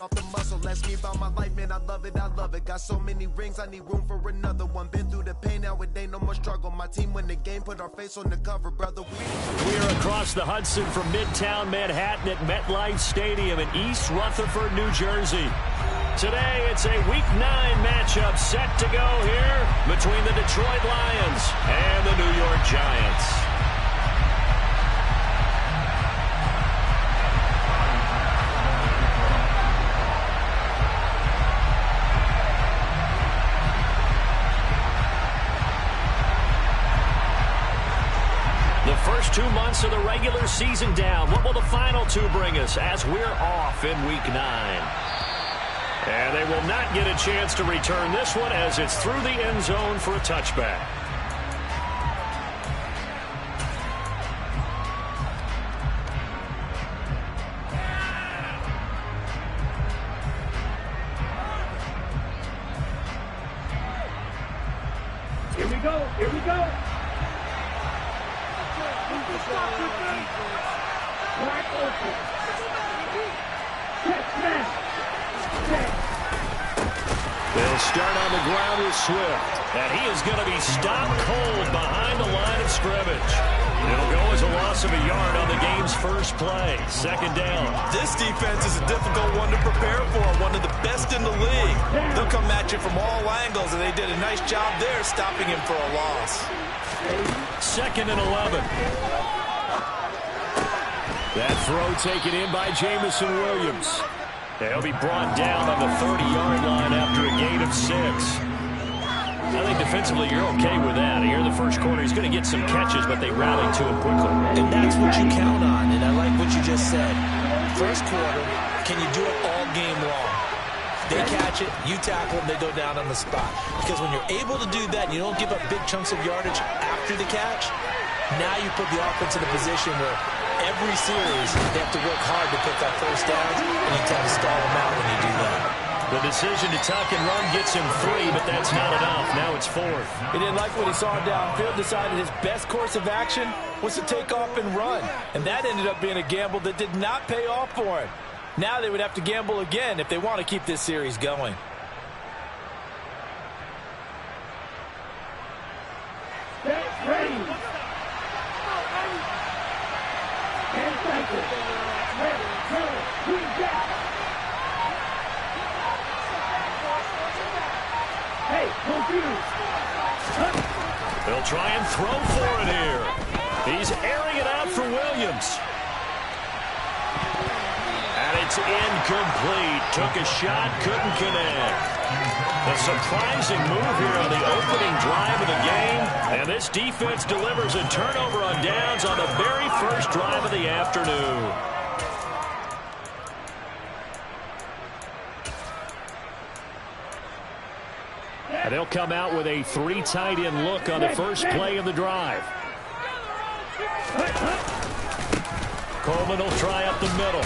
off the muscle. Ask me about my life, man, I love it, I love it. Got so many rings, I need room for another one. Been through the pain, now it ain't no more struggle. My team win the game, put our face on the cover, brother. We're across the Hudson from Midtown Manhattan at MetLife Stadium in East Rutherford, New Jersey. Today, it's a Week 9 matchup set to go here between the Detroit Lions and the New York Giants. The first 2 months of the regular season down. What will the final 2 bring us as we're off in Week 9? And they will not get a chance to return this one as it's through the end zone for a touchback. Here we go. Here we go. They'll start on the ground with Swift, and he is going to be stopped cold behind the line of scrimmage. It'll go as a loss of a yard on the game's first play. Second down. This defense is a difficult one to prepare for, one of the best in the league. They'll come at you from all angles, and they did a nice job there stopping him for a loss. Second and 11. That throw taken in by Jameson Williams. They'll be brought down on the 30-yard line after a gain of 6. I think defensively you're okay with that. Here in the first quarter, he's going to get some catches, but they rallied to him quickly. And that's what you count on, and I like what you just said. First quarter, can you do it all game long? They catch it, you tackle them, they go down on the spot. Because when you're able to do that, and you don't give up big chunks of yardage after the catch, now you put the offense in a position where every series they have to work hard to pick up first downs, and you tend to stall them out when you do that. The decision to tuck and run gets him 3, but that's not enough. Now it's 4th. He didn't like what he saw downfield, decided his best course of action was to take off and run. And that ended up being a gamble that did not pay off for him. Now they would have to gamble again if they want to keep this series going. Ready. And cycle. Hey, confused. They'll try and throw for it here. He's airing it out for Williams. And it's incomplete. Took a shot, couldn't connect. A surprising move here on the opening drive of the game. And this defense delivers a turnover on downs on the very first drive of the afternoon. And they'll come out with a 3 tight end look on the first play of the drive. Coleman will try up the middle.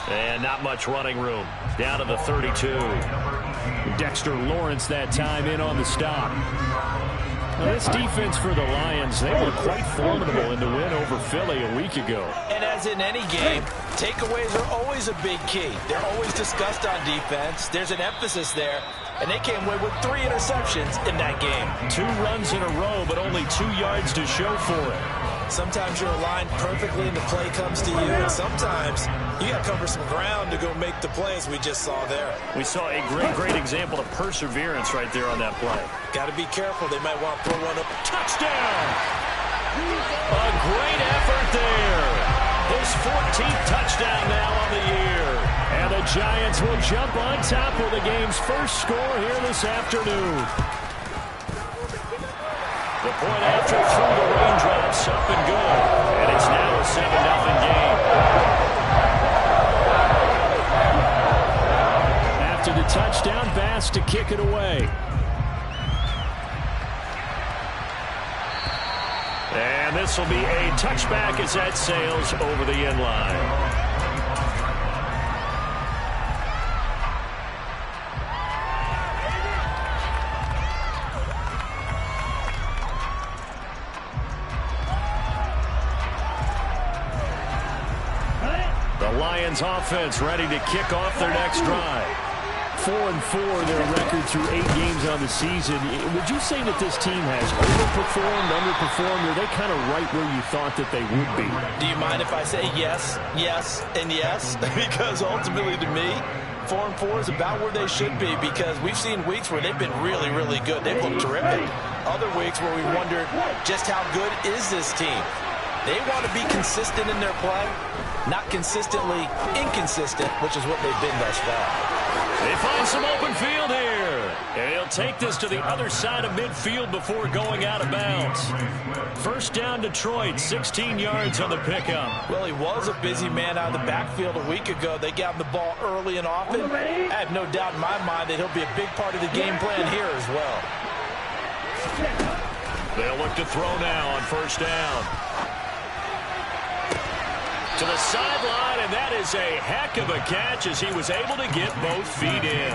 And not much running room. Down to the 32. Dexter Lawrence that time in on the stop. Now this defense for the Lions, they were quite formidable in the win over Philly a week ago. And as in any game, takeaways are always a big key. They're always discussed on defense. There's an emphasis there. And they came away with 3 interceptions in that game. 2 runs in a row, but only 2 yards to show for it. Sometimes you're aligned perfectly and the play comes to you, and sometimes you got to cover some ground to go make the play, as we just saw there. We saw a great example of perseverance right there on that play. Got to be careful. They might want to throw one up. Touchdown! A great effort there. His 14th touchdown now on the year. And the Giants will jump on top with the game's first score here this afternoon. The point after through the raindrops up and good. And it's now a 7-0 game. After the touchdown, Bass to kick it away. And this will be a touchback as that sails over the end line. Lions offense ready to kick off their next drive. 4-4 their record through 8 games on the season. Would you say that this team has overperformed, underperformed, or are they kind of right where you thought that they would be? Do you mind if I say yes, yes, and yes? Because ultimately to me, 4-4 is about where they should be, because we've seen weeks where they've been really, really good. They've looked terrific. Other weeks where we wondered just how good is this team. They want to be consistent in their play, not consistently inconsistent, which is what they've been thus far. They find some open field here. And he'll take this to the other side of midfield before going out of bounds. First down, Detroit, 16 yards on the pickup. Well, he was a busy man out of the backfield a week ago. They got him the ball early and often. I have no doubt in my mind that he'll be a big part of the game plan here as well. They'll look to throw now on first down. To the sideline, and that is a heck of a catch as he was able to get both feet in.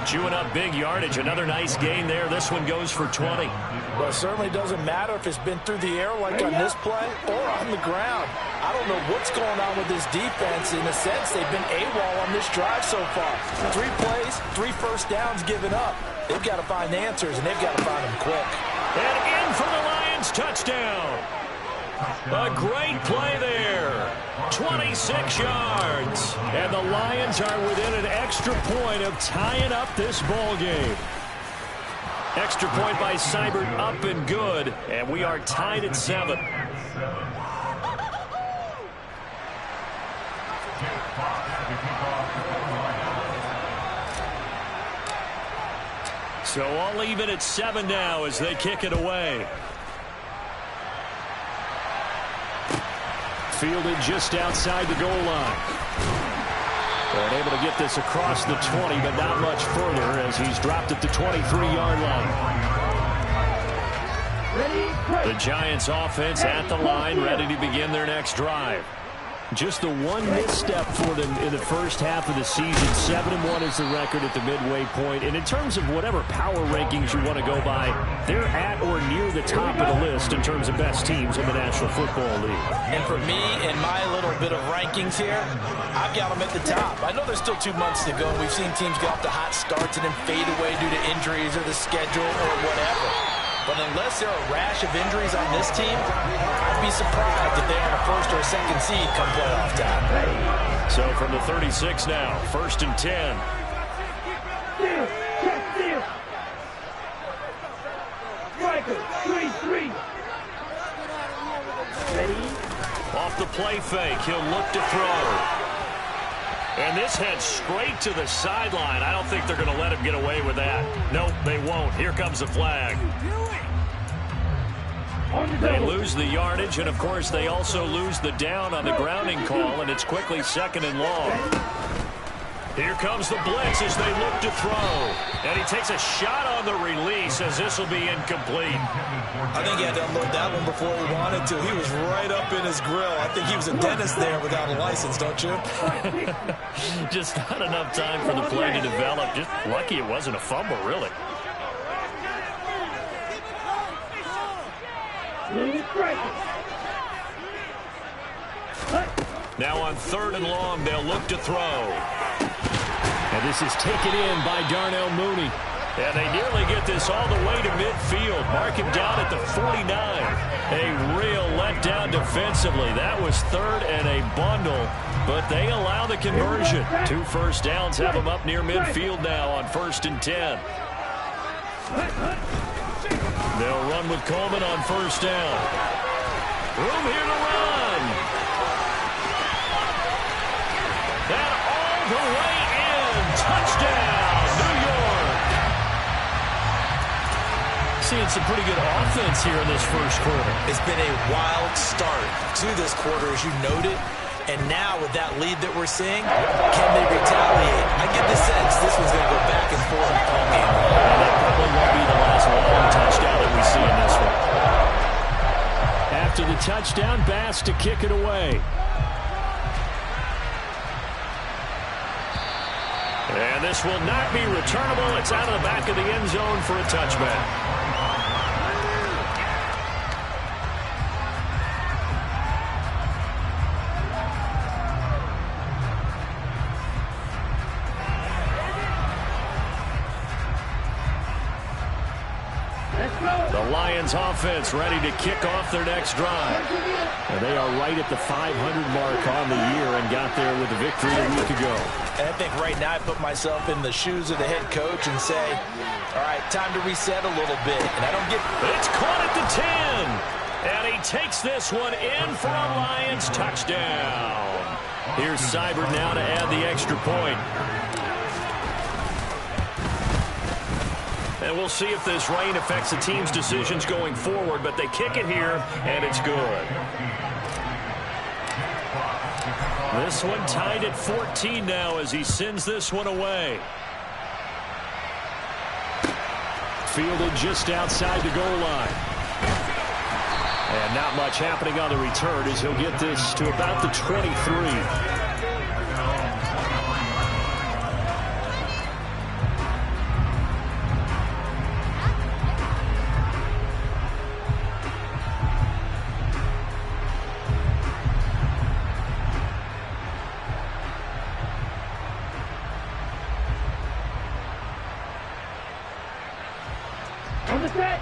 Chewing up big yardage. Another nice gain there. This one goes for 20. Well, it certainly doesn't matter if it's been through the air like on this play or on the ground. I don't know what's going on with this defense. In a sense, they've been AWOL on this drive so far. 3 plays, 3 first downs given up. They've got to find answers, and they've got to find them quick. And in for the Lions, touchdown. A great play there. 26 yards. And the Lions are within an extra point of tying up this ball game. Extra point by Seibert, up and good. And we are tied at 7. So all even at 7 now as they kick it away. Fielded just outside the goal line. And able to get this across the 20, but not much further as he's dropped at the 23-yard line. The Giants offense at the line, ready to begin their next drive. Just the one misstep for them in the first half of the season. 7-1 is the record at the midway point. And in terms of whatever power rankings you want to go by, they're at or near the top of the list in terms of best teams in the National Football League. And for me, in my little bit of rankings here, I've got them at the top. I know there's still 2 months to go. We've seen teams get off to hot starts and then fade away due to injuries or the schedule or whatever. But unless there are a rash of injuries on this team, I'd be surprised if they're on a first or a second seed come playoff time. So from the 36 now, 1st and 10. Striker, 3-3. Ready? Off the play fake, he'll look to throw. And this heads straight to the sideline. I don't think they're going to let him get away with that. Nope, they won't. Here comes the flag. They lose the yardage, and of course they also lose the down on the grounding call, and it's quickly 2nd and long. Here comes the blitz as they look to throw. And he takes a shot on the release as this will be incomplete. I think he had to unload that one before he wanted to. He was right up in his grill. I think he was a dentist there without a license, don't you? Just not enough time for the play to develop. Just lucky it wasn't a fumble, really. Now on 3rd and long, they'll look to throw. And this is taken in by Darnell Mooney. And they nearly get this all the way to midfield. Mark him down at the 49. A real letdown defensively. That was 3rd and a bundle, but they allow the conversion. 2 first downs have them up near midfield now on 1st and 10. They'll run with Coleman on 1st down. Room here to run. And all the way in. Touchdown, New York. Seeing some pretty good offense here in this first quarter. It's been a wild start to this quarter, as you noted. And now with that lead that we're seeing, can they retaliate? I get the sense this one's going to go back and forth all game long. That probably won't be the last long touchdown that we see in this one. After the touchdown, Bass to kick it away. And this will not be returnable. It's out of the back of the end zone for a touchback. The Lions offense ready to kick off their next drive. And they are right at the 500 mark on the year and got there with a victory a week ago. And I think right now I put myself in the shoes of the head coach and say, all right, time to reset a little bit. And I don't get... It's caught at the 10. And he takes this one in for a Lions touchdown. Here's Seibert now to add the extra point. And we'll see if this rain affects the team's decisions going forward, but they kick it here, and it's good. This one tied at 14 now as he sends this one away. Fielded just outside the goal line. And not much happening on the return as he'll get this to about the 23.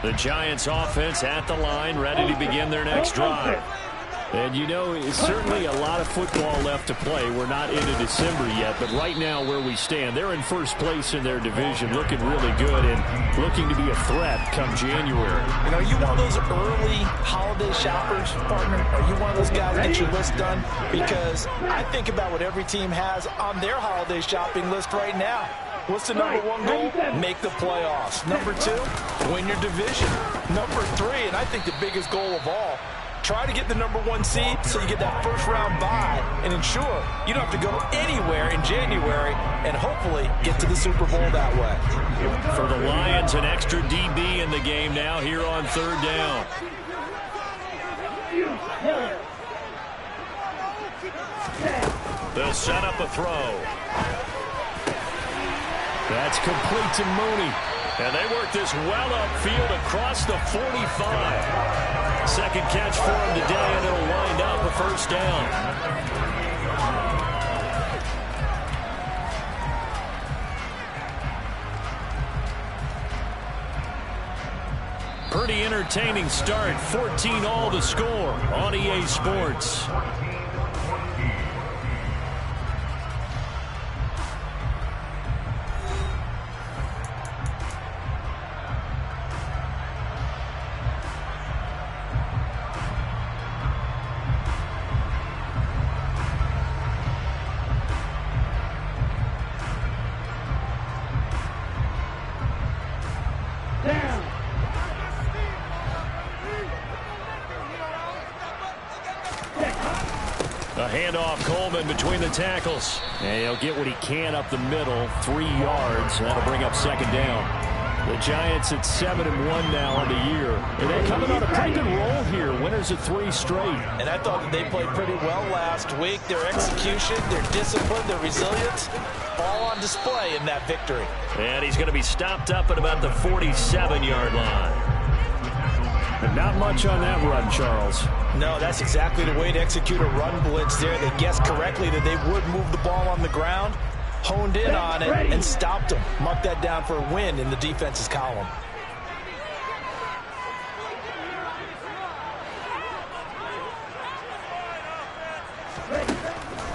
The Giants offense at the line, ready to begin their next drive. And you know, it's certainly a lot of football left to play. We're not into December yet, but right now where we stand, they're in first place in their division, looking really good and looking to be a threat come January. You know, are you one of those early holiday shoppers, partner? Are you one of those guys that get your list done? Because I think about what every team has on their holiday shopping list right now. What's the number one goal? Make the playoffs. Number two, win your division. Number three, and I think the biggest goal of all, try to get the number one seed so you get that first round bye and ensure you don't have to go anywhere in January and hopefully get to the Super Bowl that way. For the Lions, an extra DB in the game now here on third down. They'll set up a throw. That's complete to Mooney. And they work this well upfield across the 45. Second catch for him today, and it'll wind up a first down. Pretty entertaining start. 14 all to score on EA Sports. Handoff, Coleman between the tackles. And he'll get what he can up the middle, 3 yards. That'll bring up second down. The Giants at 7-1 now on the year. And they're coming on a pretty good roll here. Winners of 3 straight. And I thought that they played pretty well last week. Their execution, their discipline, their resilience, all on display in that victory. And he's going to be stopped up at about the 47-yard line. But not much on that run, Charles. No, that's exactly the way to execute a run blitz there. They guessed correctly that they would move the ball on the ground, honed in on it, and stopped them. Mark that down for a win in the defense's column.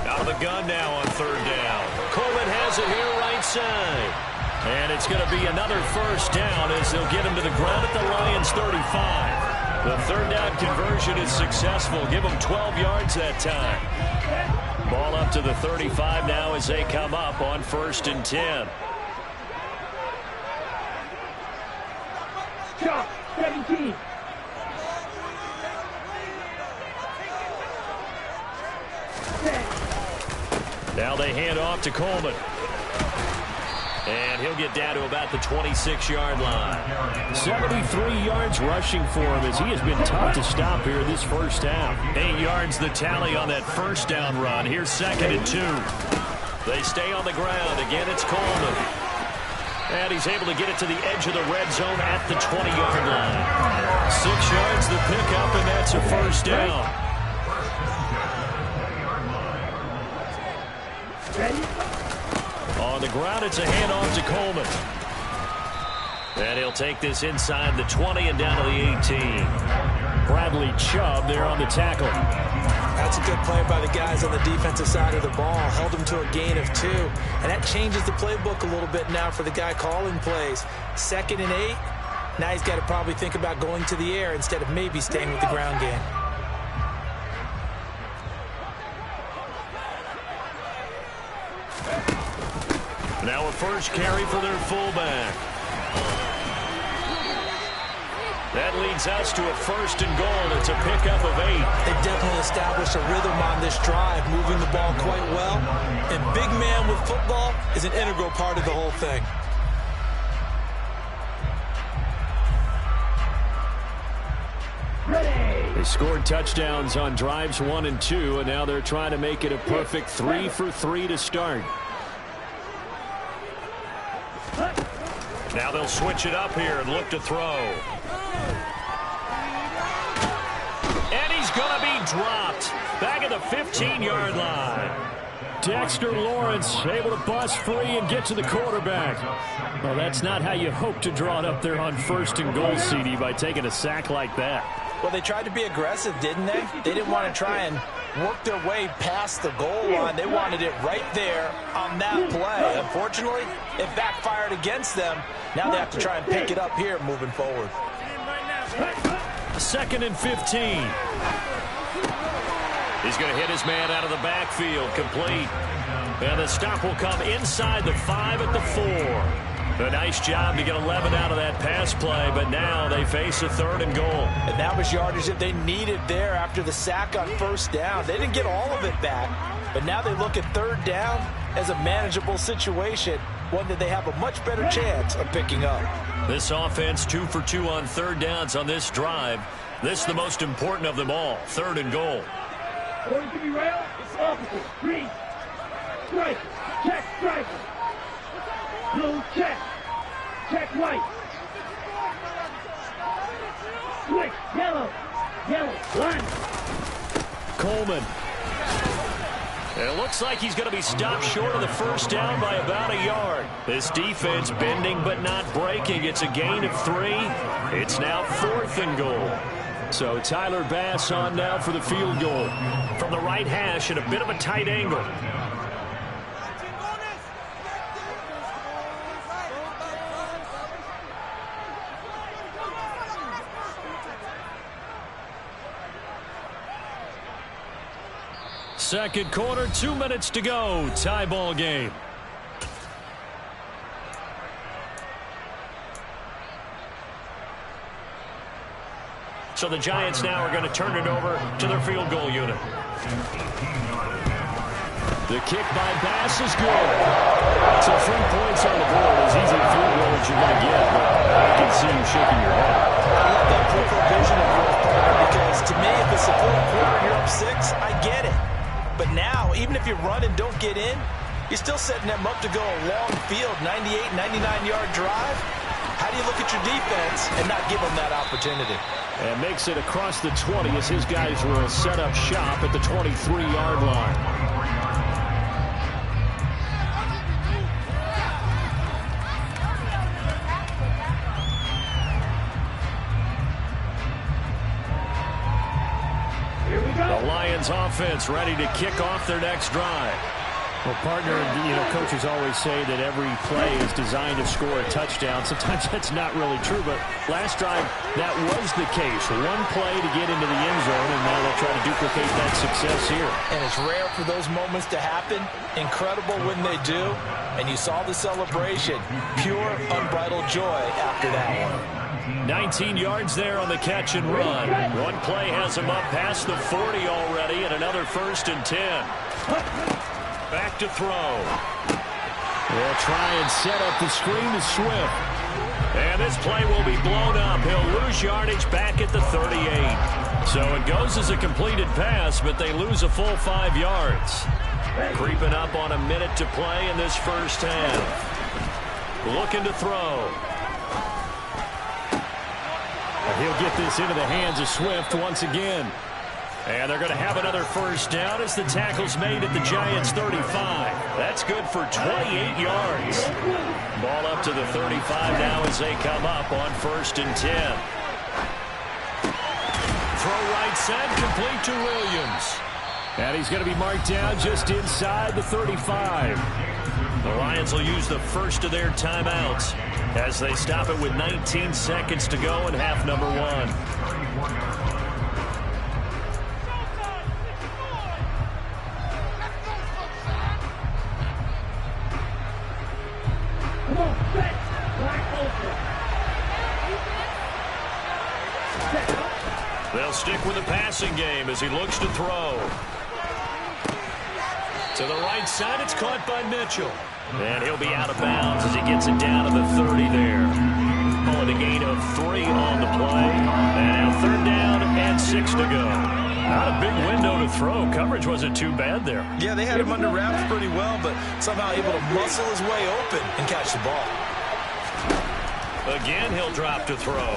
Out of the gun now on third down. Coleman has it here right side. And it's going to be another first down as they'll get him to the ground at the Lions 35. The third down conversion is successful. Give them 12 yards that time. Ball up to the 35 now as they come up on 1st and 10. Shot, 17. Now they hand off to Coleman. And he'll get down to about the 26-yard line. 73 yards rushing for him as he has been tough to stop here this first half. 8 yards the tally on that first down run. Here's 2nd and 2. They stay on the ground. Again, it's Coleman. And he's able to get it to the edge of the red zone at the 20-yard line. 6 yards the pickup, and that's a first down. On the ground, it's a handoff to Coleman. And he'll take this inside the 20 and down to the 18. Bradley Chubb there on the tackle. That's a good play by the guys on the defensive side of the ball. Held him to a gain of 2. And that changes the playbook a little bit now for the guy calling plays. 2nd and 8. Now he's got to probably think about going to the air instead of maybe staying with the ground game. Now a first carry for their fullback. That leads us to a 1st and goal. It's a pickup of 8. They've definitely established a rhythm on this drive, moving the ball quite well. And big man with football is an integral part of the whole thing. They scored touchdowns on drives 1 and 2, and now they're trying to make it a perfect 3 for 3 to start. Now they'll switch it up here and look to throw. And he's going to be dropped back at the 15-yard line. Dexter Lawrence able to bust free and get to the quarterback. Well, that's not how you hope to draw it up there on 1st and goal, CD, by taking a sack like that. Well, they tried to be aggressive, didn't they? They didn't want to try and work their way past the goal line. They wanted it right there on that play. Unfortunately, it backfired against them. Now they have to try and pick it up here moving forward. 2nd and 15. He's going to hit his man out of the backfield, complete. And the stop will come inside the 5 at the 4. A nice job to get 11 out of that pass play, but now they face a 3rd and goal. And that was yardage that they needed there after the sack on 1st down. They didn't get all of it back, but now they look at 3rd down as a manageable situation, one that they have a much better chance of picking up. This offense 2 for 2 on 3rd downs on this drive. This is the most important of them all, 3rd and goal. According to me, rail, it's opposite. Green. Strike. Check strike. Blue check. Check white. Switch. Yellow. Yellow. One. Coleman. And it looks like he's going to be stopped short of the 1st down by about a yard. This defense bending but not breaking. It's a gain of 3. It's now 4th and goal. So Tyler Bass on now for the field goal. From the right hash at a bit of a tight angle. Second quarter, 2 minutes to go. Tie ball game. So the Giants now are going to turn it over to their field goal unit. The kick by Bass is good. So 3 points on the board, as easy a field goal as you're going to get, but I can see you shaking your head. I love that peripheral vision of yours, partner, because to me, if it's the 4th quarter and you're up 6, I get it. But now, even if you run and don't get in, you're still setting them up to go a long field, 98, 99-yard drive. How do you look at your defense and not give them that opportunity? And makes it across the 20 as his guys will set up shop at the 23-yard line. The Lions offense ready to kick off their next drive. Well, partner, coaches always say that every play is designed to score a touchdown. Sometimes that's not really true, but last drive, that was the case. 1 play to get into the end zone, and now they'll try to duplicate that success here. And it's rare for those moments to happen. Incredible when they do. And you saw the celebration. Pure, unbridled joy after that one. 19 yards there on the catch and run. 1 play has him up past the 40 already, and another 1st and 10. Back to throw. They'll try and set up the screen to Swift. And this play will be blown up. He'll lose yardage back at the 38. So it goes as a completed pass, but they lose a full 5 yards. Creeping up on a minute to play in this first half. Looking to throw. He'll get this into the hands of Swift once again. And they're going to have another first down as the tackle's made at the Giants' 35. That's good for 28 yards. Ball up to the 35 now as they come up on 1st and 10. Throw right side, complete to Williams. And he's going to be marked down just inside the 35. The Lions will use the first of their timeouts as they stop it with 19 seconds to go in half number 1. They'll stick with the passing game as he looks to throw. To the right side, it's caught by Mitchell. And he'll be out of bounds as he gets it down to the 30 there. Pulling a gain of 3 on the play. And now 3rd down and 6 to go. Not a big window to throw. Coverage wasn't too bad there. Yeah, they had him under wraps pretty well, but somehow able to muscle his way open and catch the ball. Again, he'll drop to throw.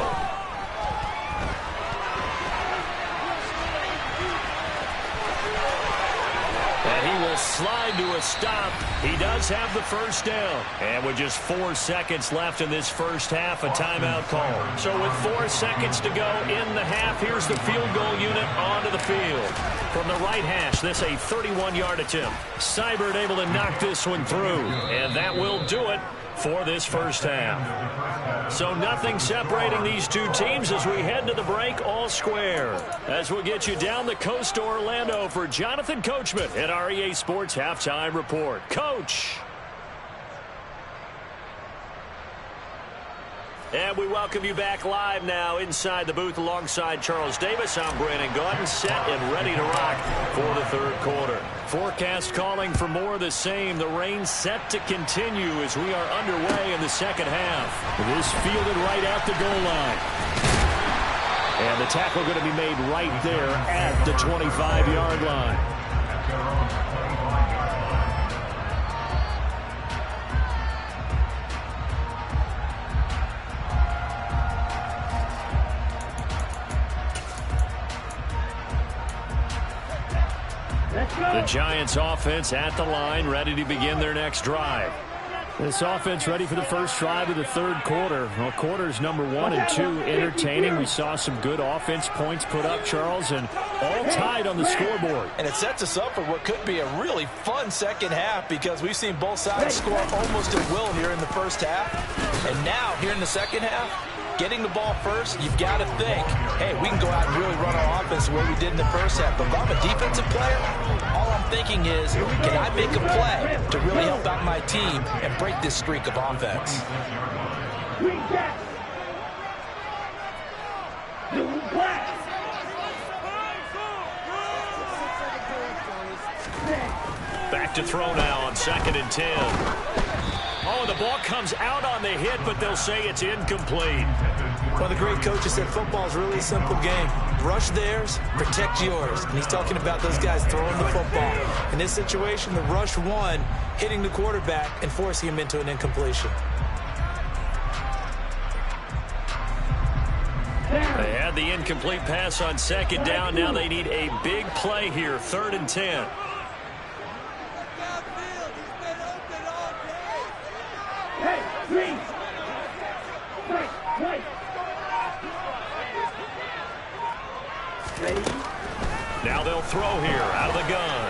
And he will slide to a stop. He does have the first down. And with just 4 seconds left in this first half, a timeout call. So with 4 seconds to go in the half, here's the field goal unit onto the field. From the right hash, this a 31-yard attempt. Seibert able to knock this one through. And that will do it for this first half. So nothing separating these two teams as we head to the break, all square. As we'll get you down the coast to Orlando for Jonathan Coachman at our EA Sports Halftime Report. Coach. And we welcome you back live now inside the booth alongside Charles Davis. I'm Brandon Gaudin, set and ready to rock for the 3rd quarter. Forecast calling for more of the same. The rain set to continue as we are underway in the second half. This fielded right at the goal line. And the tackle going to be made right there at the 25-yard line. The Giants offense at the line, ready to begin their next drive. This offense ready for the first drive of the 3rd quarter. Well, quarters number 1 and 2 entertaining. We saw some good offense points put up, Charles, and all tied on the scoreboard. And it sets us up for what could be a really fun second half because we've seen both sides score almost at will here in the first half. And now, here in the second half, getting the ball first, you've got to think, hey, we can go out and really run our offense the way we did in the first half. But if I'm a defensive player, all I'm thinking is, can I make a play to really help out my team and break this streak of offense? Back to throw now on 2nd and 10. Oh, the ball comes out on the hit, but they'll say it's incomplete. One of the great coaches said football is really a simple game. Rush theirs, protect yours. And he's talking about those guys throwing the football. In this situation, the rush one, hitting the quarterback and forcing him into an incompletion. They had the incomplete pass on 2nd down. Now they need a big play here, 3rd and 10. Now they'll throw here out of the gun.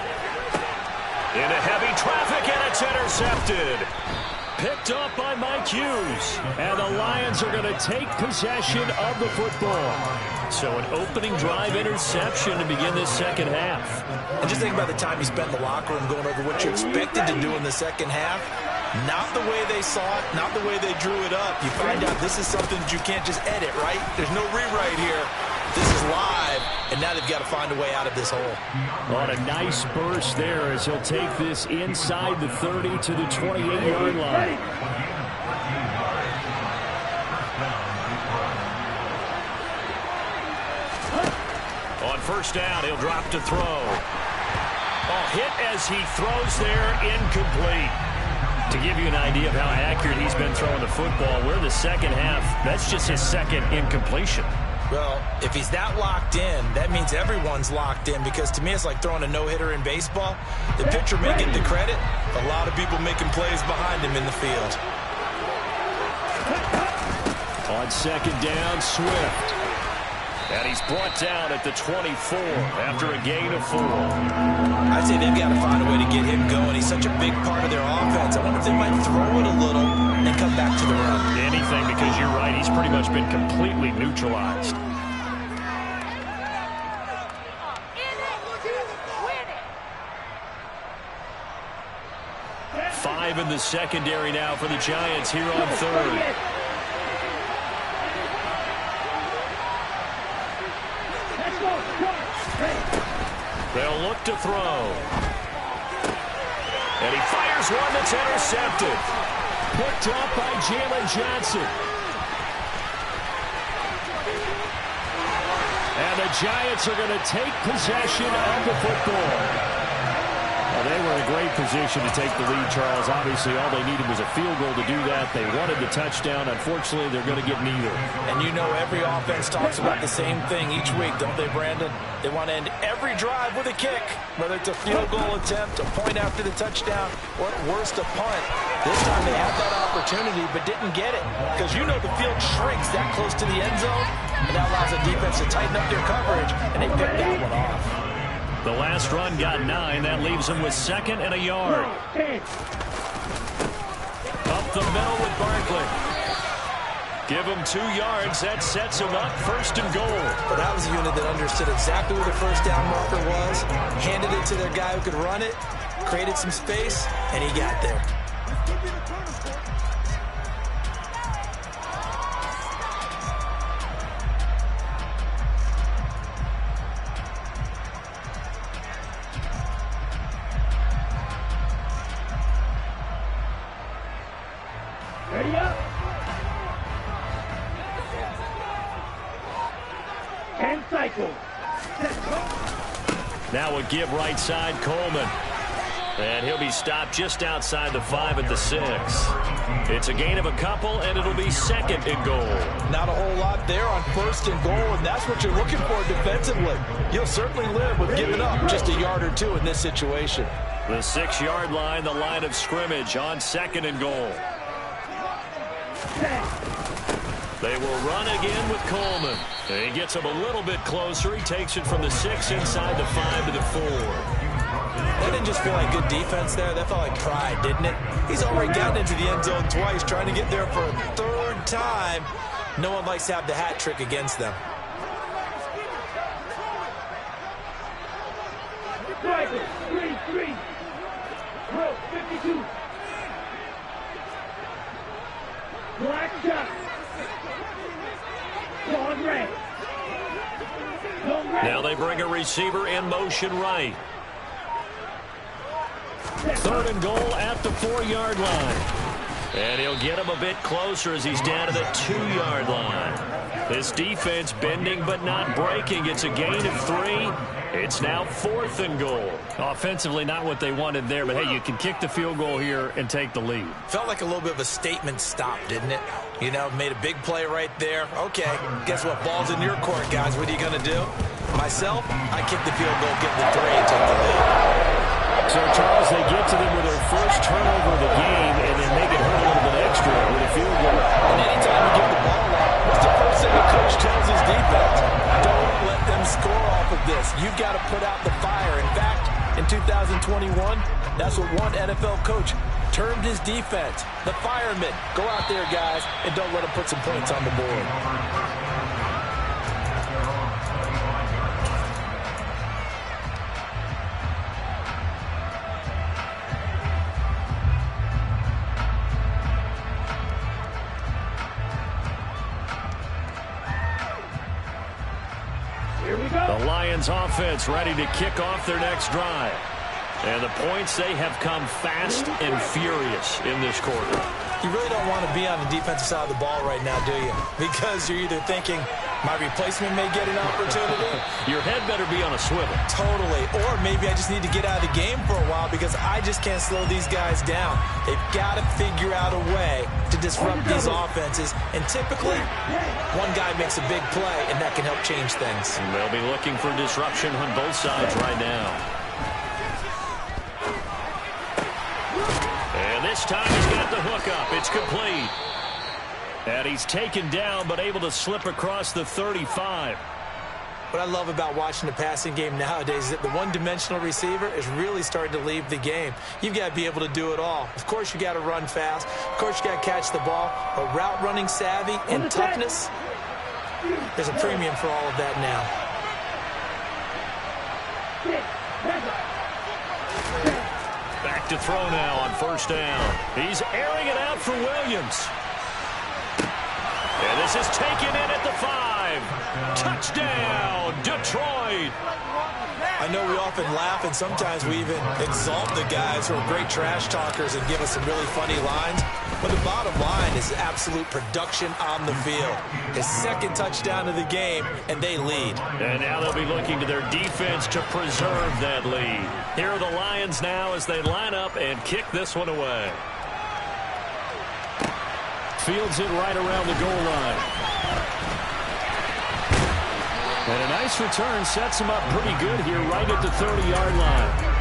Into heavy traffic, and it's intercepted. Picked up by Mike Hughes. And the Lions are going to take possession of the football. So an opening drive interception to begin this second half. And just think about the time you spent in the locker room going over what you expected to do in the second half. Not the way they saw it, not the way they drew it up. You find out this is something that you can't just edit, right? There's no rewrite here. This is live, and now they've got to find a way out of this hole. On a nice burst there as he'll take this inside the 30 to the 28-yard line. On 1st down, he'll drop to throw. Oh, hit as he throws there, incomplete. To give you an idea of how accurate he's been throwing the football, we're in the second half. That's just his 2nd incompletion. Well, if he's that locked in, that means everyone's locked in, because to me it's like throwing a no-hitter in baseball. The pitcher may get the credit, a lot of people making plays behind him in the field. On second down, Swift. And he's brought down at the 24 after a gain of 4. I'd say they've got to find a way to get him going. He's such a big part of their offense. I wonder if they might throw it a little and come back to the run. Anything, because you're right. He's pretty much been completely neutralized. Five in the secondary now for the Giants here on third. They'll look to throw. And he fires one that's intercepted. Picked up by Jalen Johnson. And the Giants are going to take possession of the football. Well, they were in a great position to take the lead, Charles. Obviously, all they needed was a field goal to do that. They wanted the touchdown. Unfortunately, they're going to get neither. And you know every offense talks about the same thing each week, don't they, Brandon? They want to end every drive with a kick, whether it's a field goal attempt, a point after the touchdown, or at worst, a punt. This time they had that opportunity but didn't get it, because you know the field shrinks that close to the end zone, and that allows the defense to tighten up their coverage, and they picked that one off. The last run got 9. That leaves him with 2nd and a yard. Up the middle with Barkley. Give him 2 yards. That sets him up 1st and goal. But that was a unit that understood exactly where the first down marker was, handed it to their guy who could run it, created some space, and he got there. Ready up. 10 cycles. Now a give right side, Coleman. And he'll be stopped just outside the 5 at the 6. It's a gain of a couple, and it'll be 2nd and goal. Not a whole lot there on 1st and goal, and that's what you're looking for defensively. You'll certainly live with giving up just a yard or 2 in this situation. The 6-yard line, the line of scrimmage on 2nd and goal. They will run again with Coleman. He gets him a little bit closer. He takes it from the 6 inside the 5 to the 4. That didn't just feel like good defense there. That felt like pride, didn't it? He's already gotten into the end zone twice, trying to get there for a 3rd time. No one likes to have the hat trick against them. Driver, 3-3. Row, 52. Black shot. Long red. Now they bring a receiver in motion right. 3rd and goal at the 4-yard line. And he'll get him a bit closer as he's down to the 2-yard line. This defense bending but not breaking. It's a gain of 3. It's now 4th and goal. Offensively, not what they wanted there, but hey, you can kick the field goal here and take the lead. Felt like a little bit of a statement stop, didn't it? You know, made a big play right there. Okay, guess what? Ball's in your court, guys. What are you going to do? Myself, I kick the field goal, get the 3, and take the lead. So, Charles, they get to them with their first turnover of the game, and then make it hurt a little bit extra with a field goal. And anytime you give the ball up, what's the first thing the coach tells his defense? Don't let them score off of this. You've got to put out the fire. In fact, in 2021, that's what one NFL coach termed his defense. The firemen. Go out there, guys, and don't let them put some points on the board. The Lions offense ready to kick off their next drive. And the points, they have come fast and furious in this quarter. You really don't want to be on the defensive side of the ball right now, do you? Because you're either thinking, my replacement may get an opportunity. Your head better be on a swivel. Totally. Or maybe I just need to get out of the game for a while because I just can't slow these guys down. They've got to figure out a way to disrupt these offenses. And typically, one guy makes a big play, and that can help change things. And they'll be looking for disruption on both sides right now. And this time he's got the hook up. It's complete. And he's taken down but able to slip across the 35. What I love about watching the passing game nowadays is that the one-dimensional receiver is really starting to leave the game. You've got to be able to do it all. Of course, you got to run fast. Of course, you got to catch the ball. But route running savvy and toughness, there's a premium for all of that now. Back to throw now on first down. He's airing it out for Williams. And this is taken in at the 5. Touchdown, Detroit. I know we often laugh, and sometimes we even exalt the guys who are great trash talkers and give us some really funny lines. But the bottom line is absolute production on the field. His second touchdown of the game, and they lead. And now they'll be looking to their defense to preserve that lead. Here are the Lions now as they line up and kick this one away. Fields it right around the goal line. And a nice return sets him up pretty good here right at the 30-yard line.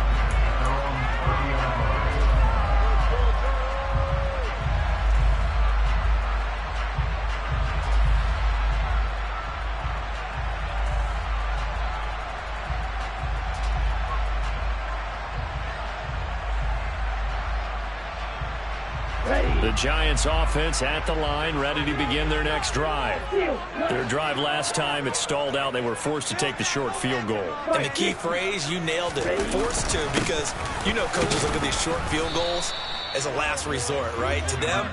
The Giants offense at the line, ready to begin their next drive. Their drive last time, it stalled out. They were forced to take the short field goal. And the key phrase, you nailed it, forced to, because you know coaches look at these short field goals as a last resort, right? To them,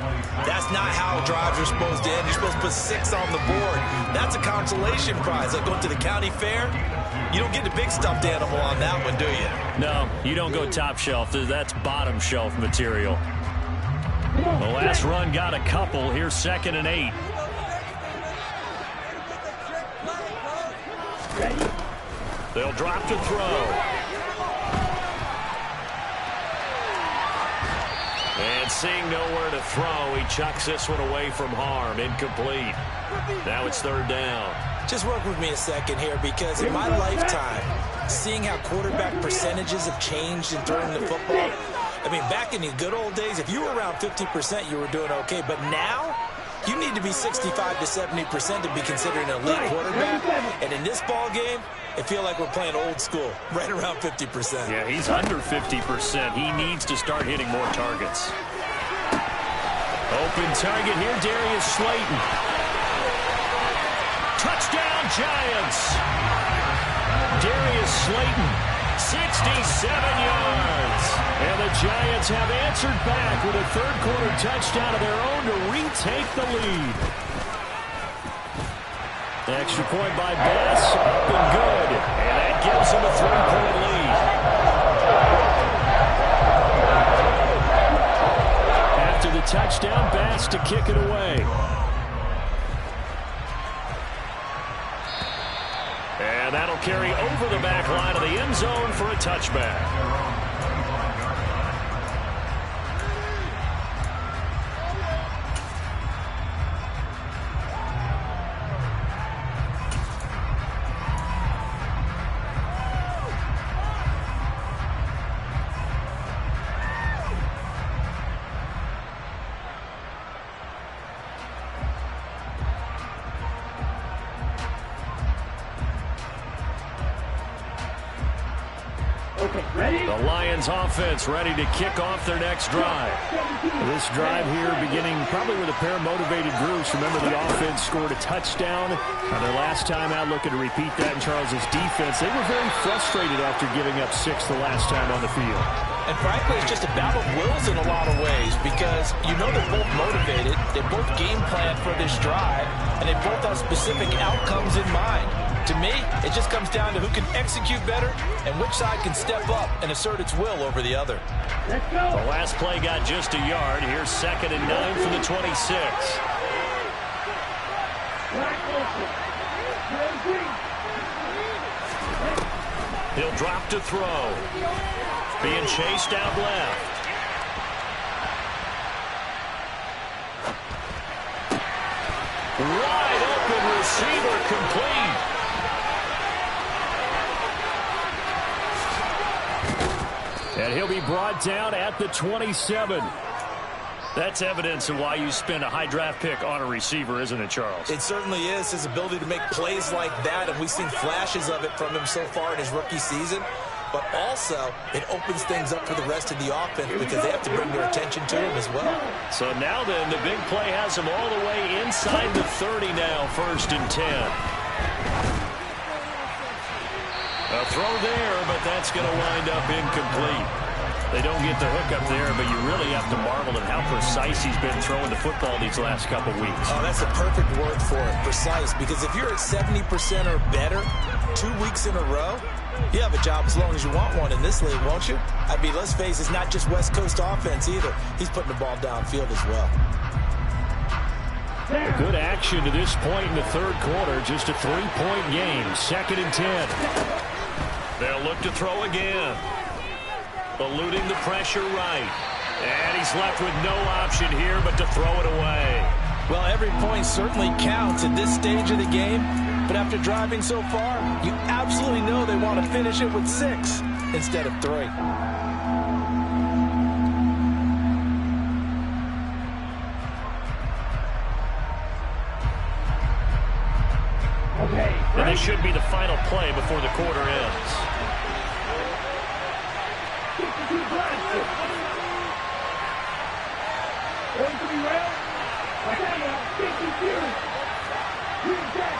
that's not how drives are supposed to end. You're supposed to put 6 on the board. That's a consolation prize. Like going to the county fair, you don't get the big stuffed animal on that one, do you? No, you don't go top shelf. That's bottom shelf material. The last run got a couple. Here's 2nd and 8. They'll drop to throw. And seeing nowhere to throw, he chucks this one away from harm. Incomplete. Now it's 3rd down. Just work with me a second here, because in my lifetime, seeing how quarterback percentages have changed in throwing the football, I mean, back in the good old days, if you were around 50%, you were doing okay. But now, you need to be 65 to 70% to be considered an elite quarterback. And in this ball game, I feel like we're playing old school, right around 50%. Yeah, he's under 50%. He needs to start hitting more targets. Open target here, Darius Slayton. Touchdown, Giants. Darius Slayton, 67 yards. And the Giants have answered back with a third-quarter touchdown of their own to retake the lead. Extra point by Bass, up and good. And that gives them a 3-point lead. After the touchdown, Bass to kick it away. And that'll carry over the back line of the end zone for a touchback. The Lions offense ready to kick off their next drive. This drive here beginning probably with a pair of motivated groups. Remember, the offense scored a touchdown. Their last time out, looking to repeat that in Charles's defense. They were very frustrated after giving up 6 the last time on the field. And frankly, it's just a battle of wills in a lot of ways, because you know they're both motivated, they both game plan for this drive, and they both have specific outcomes in mind. To me, it just comes down to who can execute better and which side can step up and assert its will over the other. Let's go. The last play got just a yard. Here's 2nd and 9 from the 26. He'll drop to throw. Being chased out left. Wide open receiver, complete. And he'll be brought down at the 27. That's evidence of why you spend a high draft pick on a receiver, isn't it, Charles? It certainly is. His ability to make plays like that, and we've seen flashes of it from him so far in his rookie season. But also, it opens things up for the rest of the offense because they have to bring their attention to him as well. So now then, the big play has him all the way inside the 30 now, 1st and 10. A throw there, but that's going to wind up incomplete. They don't get the hook up there, but you really have to marvel at how precise he's been throwing the football these last couple weeks. Oh, that's a perfect word for it, precise, because if you're at 70% or better 2 weeks in a row, you have a job as long as you want one in this league, won't you? I mean, let's face it, it's not just West Coast offense either. He's putting the ball downfield as well. A good action to this point in the 3rd quarter. Just a 3-point game. 2nd and 10. They'll look to throw again. Eluding the pressure right. And he's left with no option here but to throw it away. Well, every point certainly counts at this stage of the game. But after driving so far, you absolutely know they want to finish it with 6 instead of 3. Okay. And this should be the final play before the quarter ends. 52 blasters. Going to be real. I tell you, 50 series. Use that.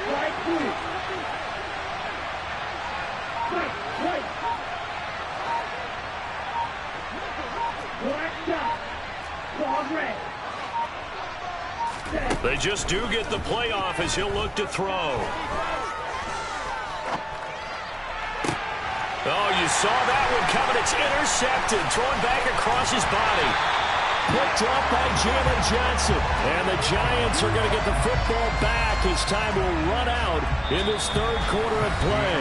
Right through. Right. Black dot. Fog red. They just do get the playoff as he'll look to throw. Oh, you saw that one coming. It's intercepted. Throwing back across his body. Picked up by Jalen Johnson. And the Giants are going to get the football back as time will run out in this 3rd quarter of play.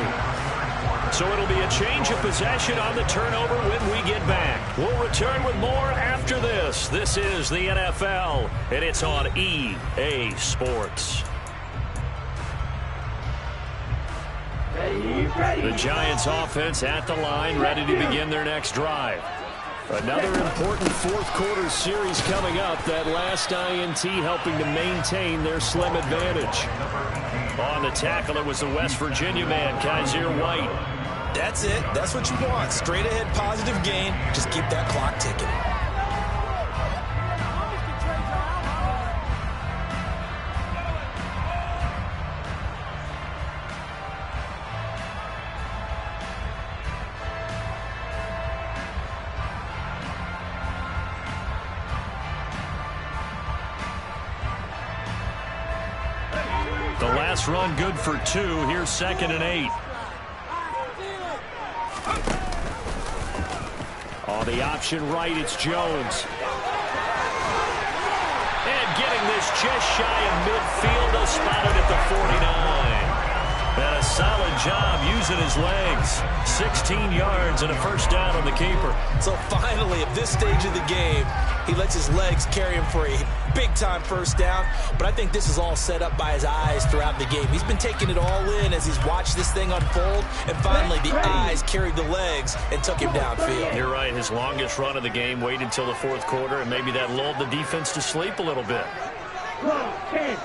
So it'll be a change of possession on the turnover when we get back. We'll return with more after this. This is the NFL, and it's on EA Sports. The Giants offense at the line, ready to begin their next drive. Another important 4th quarter series coming up. That last INT helping to maintain their slim advantage. On the tackle, it was the West Virginia man, Kaiser White. That's it. That's what you want. Straight ahead positive gain. Just keep that clock ticking. The last run good for 2. Here's 2nd and 8. On the option right, it's Jones. And getting this just shy of midfield, spotted at the 49. And a solid job using his legs. 16 yards and a first down on the keeper. So finally, at this stage of the game, he lets his legs carry him for a big-time first down. But I think this is all set up by his eyes throughout the game. He's been taking it all in as he's watched this thing unfold. And finally, the eyes carried the legs and took him downfield. You're right. His longest run of the game waited until the 4th quarter, and maybe that lulled the defense to sleep a little bit. 10.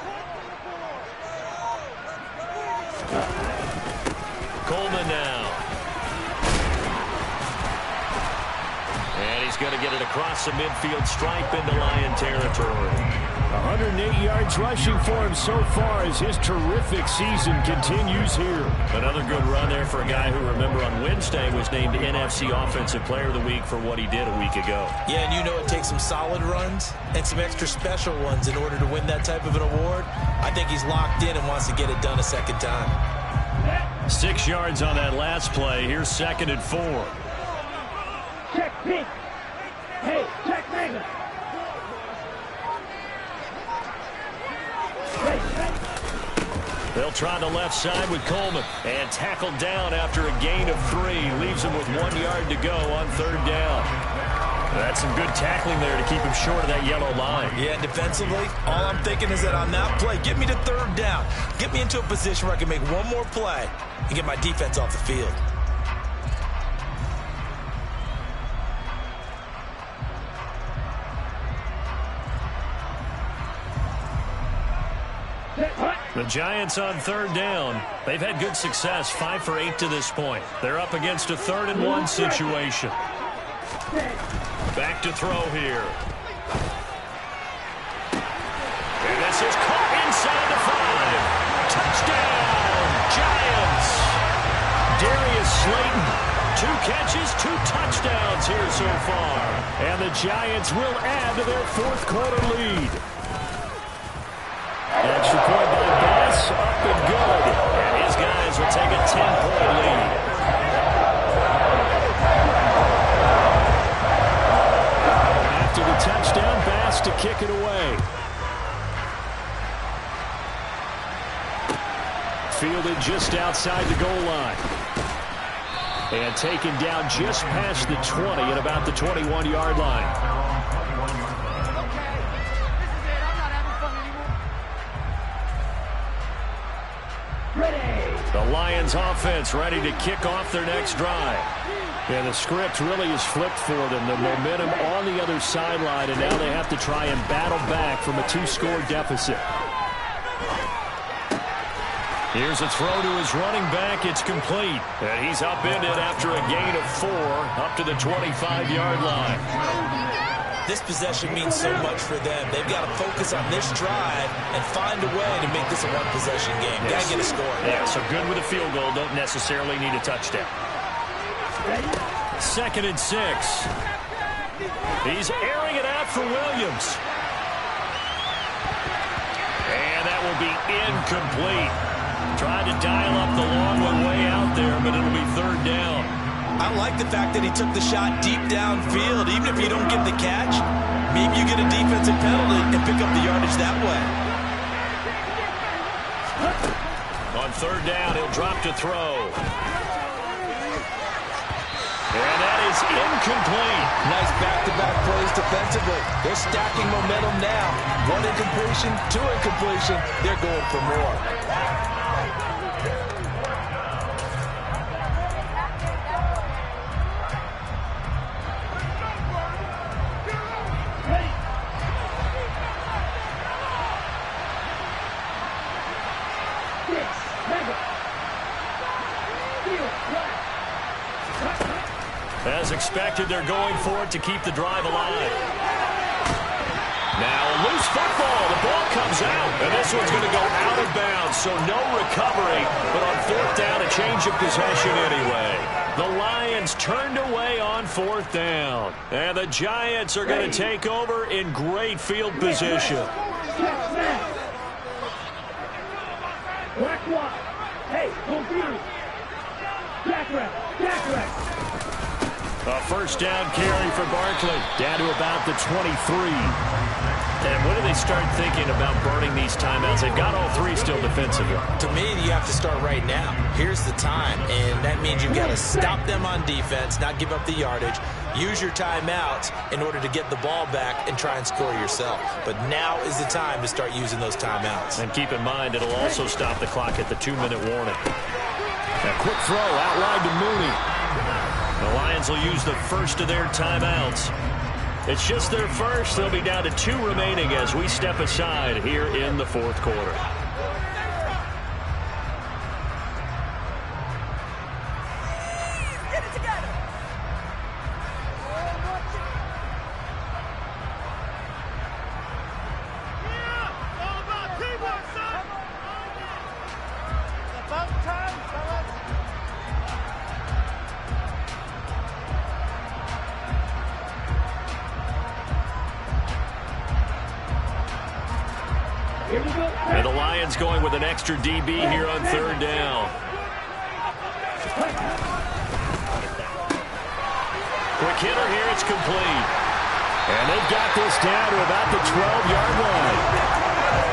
Coleman now. And he's going to get it across the midfield stripe into Lion territory. 108 yards rushing for him so far as his terrific season continues here. Another good run there for a guy who, remember, on Wednesday was named NFC Offensive Player of the Week for what he did a week ago. Yeah, and you know it takes some solid runs and some extra special ones in order to win that type of an award. I think he's locked in and wants to get it done a second time. 6 yards on that last play. Here's 2nd and 4. Check pink. Hey, check Mega. They'll try the left side with Coleman. And tackled down after a gain of 3. Leaves him with 1 yard to go on 3rd down. That's some good tackling there to keep him short of that yellow line. Yeah, defensively, all I'm thinking is that on that play, get me to 3rd down. Get me into a position where I can make one more play and get my defense off the field. The Giants on 3rd down. They've had good success, 5 for 8 to this point. They're up against a 3rd and 1 situation. Back to throw here. And this is caught inside the 5. Touchdown, Giants. Darius Slayton, 2 catches, 2 touchdowns here so far. And the Giants will add to their 4th quarter lead. Extra point by Bass, up and good. And his guys will take a 10-point lead. After the touchdown, Bass to kick it away. Fielded just outside the goal line. And taken down just past the 20 at about the 21-yard line. The Lions offense ready to kick off their next drive. Yeah, the script really is flipped for them. The momentum on the other sideline, and now they have to try and battle back from a 2-score deficit. Here's a throw to his running back. It's complete. And he's upended after a gain of 4 up to the 25-yard line. This possession means so much for them. They've got to focus on this drive and find a way to make this a one-possession game. Got to get a score. Yeah, so good with a field goal. Don't necessarily need a touchdown. 2nd and 6. He's airing it out for Williams. And that will be incomplete. Tried to dial up the long one way out there, but it'll be 3rd down. I like the fact that he took the shot deep downfield. Even if you don't get the catch, maybe you get a defensive penalty and pick up the yardage that way. On 3rd down, he'll drop to throw. And that is incomplete. Nice back-to-back plays defensively. They're stacking momentum now. 1 incompletion, 2 incompletion. They're going for more. As expected, they're going for it to keep the drive alive. Now a loose football. The ball comes out, and this one's going to go out of bounds, so no recovery. But on 4th down, a change of possession anyway. The Lions turned away on 4th down. And the Giants are going to take over in great field position. Black one. Hey, don't beat me. Jack. A 1st down carry for Barkley. Down to about the 23. And when do they start thinking about burning these timeouts? They've got all 3 still defensively. To me, you have to start right now. Here's the time, and that means you've got to stop them on defense, not give up the yardage. Use your timeouts in order to get the ball back and try and score yourself. But now is the time to start using those timeouts. And keep in mind, it'll also stop the clock at the 2-minute warning. A quick throw out wide to Mooney. The Lions will use the first of their timeouts. It's just their first. They'll be down to 2 remaining as we step aside here in the 4th quarter. Get it together. And the Lions going with an extra DB here on third down. Quick hitter here, it's complete. And they've got this down to about the 12-yard line.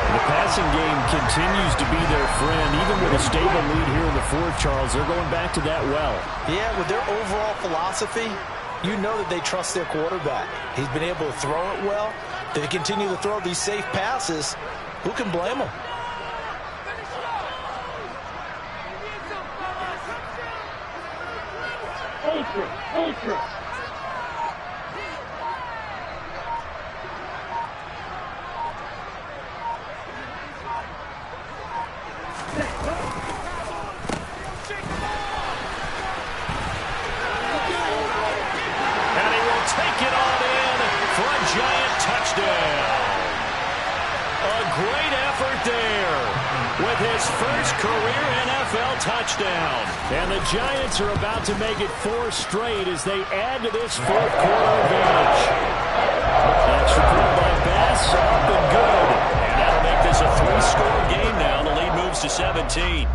The passing game continues to be their friend. Even with a stable lead here in the fourth, Charles, they're going back to that well. Yeah, with their overall philosophy, you know that they trust their quarterback. He's been able to throw it well. They continue to throw these safe passes. Who can blame them? Ultra. Take it on in for a giant touchdown. A great effort there with his first career NFL touchdown. And the Giants are about to make it 4 straight as they add to this fourth quarter advantage. Extra point by Bass, up and good. And that'll make this a 3-score game now. The lead moves to 17.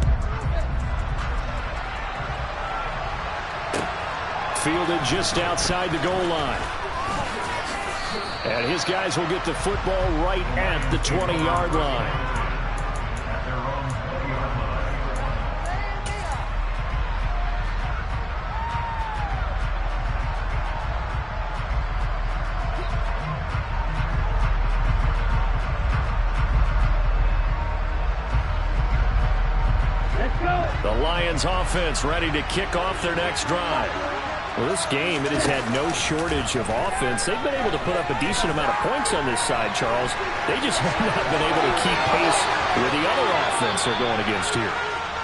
Fielded just outside the goal line. And his guys will get the football right at the 20-yard line. Let's go. The Lions offense ready to kick off their next drive. Well, this game, it has had no shortage of offense. They've been able to put up a decent amount of points on this side, Charles. They just have not been able to keep pace with the other offense they're going against here.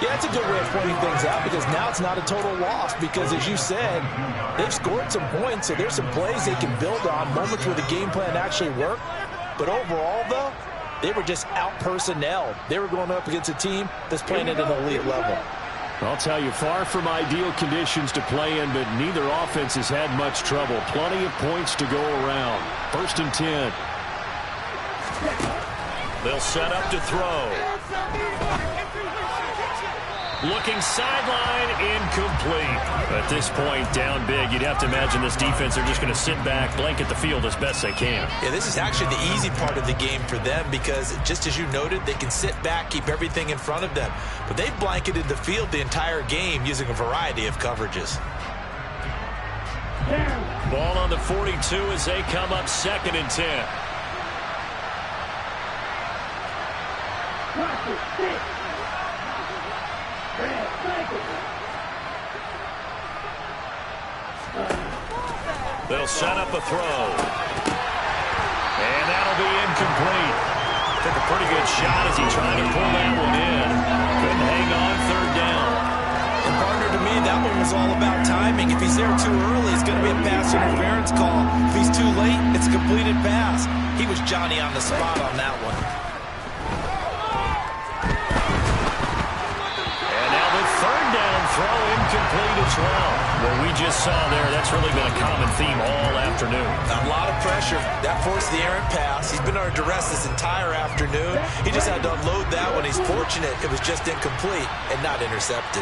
Yeah, it's a good way of pointing things out because now it's not a total loss because, as you said, they've scored some points, so there's some plays they can build on, moments where the game plan actually worked. But overall, though, they were just out-personnelled. They were going up against a team that's playing at an elite level. I'll tell you, far from ideal conditions to play in, but neither offense has had much trouble. Plenty of points to go around. 1st and 10. They'll set up to throw. Looking sideline, incomplete. At this point, down big, you'd have to imagine this defense, they're just going to sit back, blanket the field as best they can. Yeah, this is actually the easy part of the game for them because, just as you noted, they can sit back, keep everything in front of them. But they've blanketed the field the entire game using a variety of coverages. Ball on the 42 as they come up 2nd and 10. They'll set up a throw. And that'll be incomplete. Took a pretty good shot as he tried to pull that one in. Couldn't hang on 3rd down. And partner, to me, that one was all about timing. If he's there too early, it's going to be a pass interference call. If he's too late, it's a completed pass. He was Johnny on the spot on that one. And now the 3rd down throw incomplete as well. What we just saw there, that's really been a common theme all afternoon. A lot of pressure. That forced the errant pass. He's been under duress this entire afternoon. He just had to unload that one. He's fortunate it was just incomplete and not intercepted.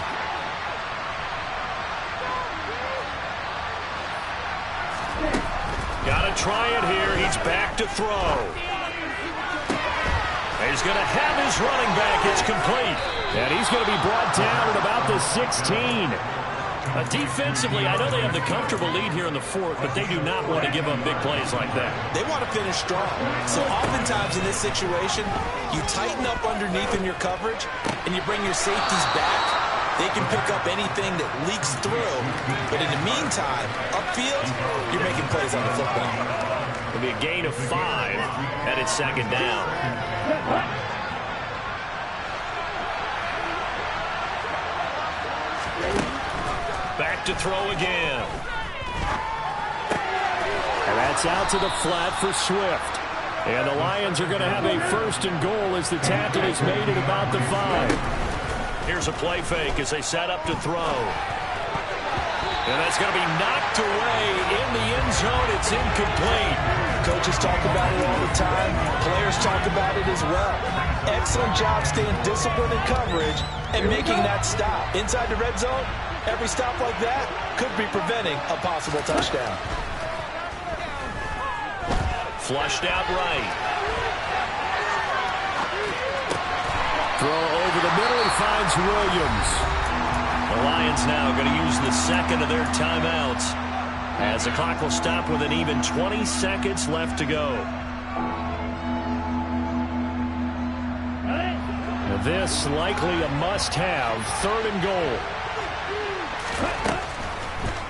Got to try it here. He's back to throw. He's going to have his running back. It's complete. And he's going to be brought down at about the 16. Defensively, I know they have the comfortable lead here in the 4th, but they do not want to give up big plays like that. They want to finish strong. So oftentimes in this situation, you tighten up underneath in your coverage, and you bring your safeties back. They can pick up anything that leaks through. But in the meantime, upfield, you're making plays on the football. It'll be a gain of 5, and it's 2nd down. Back to throw again. And that's out to the flat for Swift. And the Lions are going to have a 1st and goal as the tackle is made at about the 5. Here's a play fake as they set up to throw. And that's going to be knocked away in the end zone. It's incomplete. Coaches talk about it all the time. Players talk about it as well. Excellent job staying disciplined in coverage and making that stop. Inside the red zone, every stop like that could be preventing a possible touchdown. Flushed out right. Throw over the middle. He finds Williams. The Lions now going to use the second of their timeouts as the clock will stop with an even 20 seconds left to go. This likely a must-have. 3rd and goal.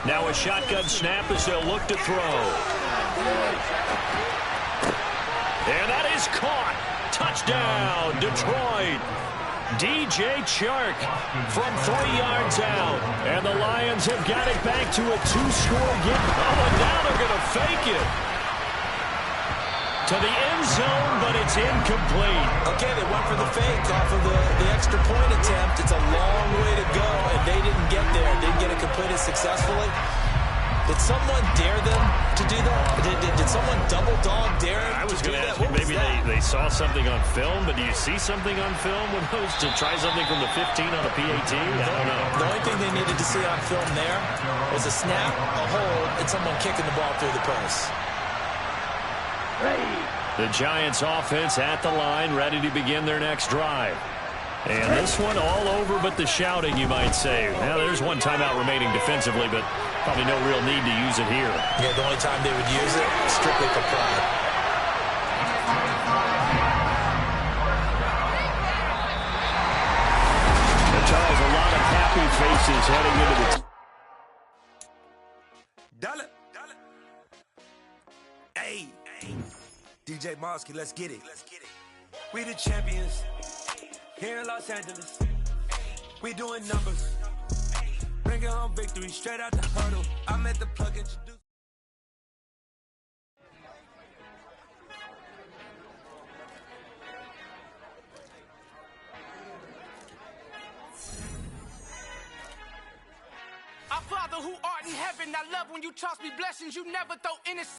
Now a shotgun snap as they'll look to throw. And that is caught. Touchdown, Detroit. DJ Chark from 3 yards out. And the Lions have got it back to a 2-score game. Oh, and now they're going to fake it to the end zone, but it's incomplete. Okay, they went for the fake off of the extra point attempt. It's a long way to go, and they didn't get there. Didn't get it completed successfully. Did someone dare them to do that? Did someone double dog dare them? I was going to ask you, maybe they saw something on film, but do you see something on film with those to try something from the 15 on a PAT? I don't know. The only thing they needed to see on film there was a snap, a hold, and someone kicking the ball through the post. The Giants offense at the line, ready to begin their next drive. And this one all over but the shouting, you might say. Now, there's one timeout remaining defensively, but probably no real need to use it here. Yeah, the only time they would use it, strictly for pride. Charles, a lot of happy faces heading into the... Dollar. Hey. DJ Mosky, let's get it. We the champions here in Los Angeles. We doing numbers. Bringing home victory straight out the huddle. I'm at the plug introduce. Our Father who art in heaven, I love when you toss me blessings. You never throw innocence.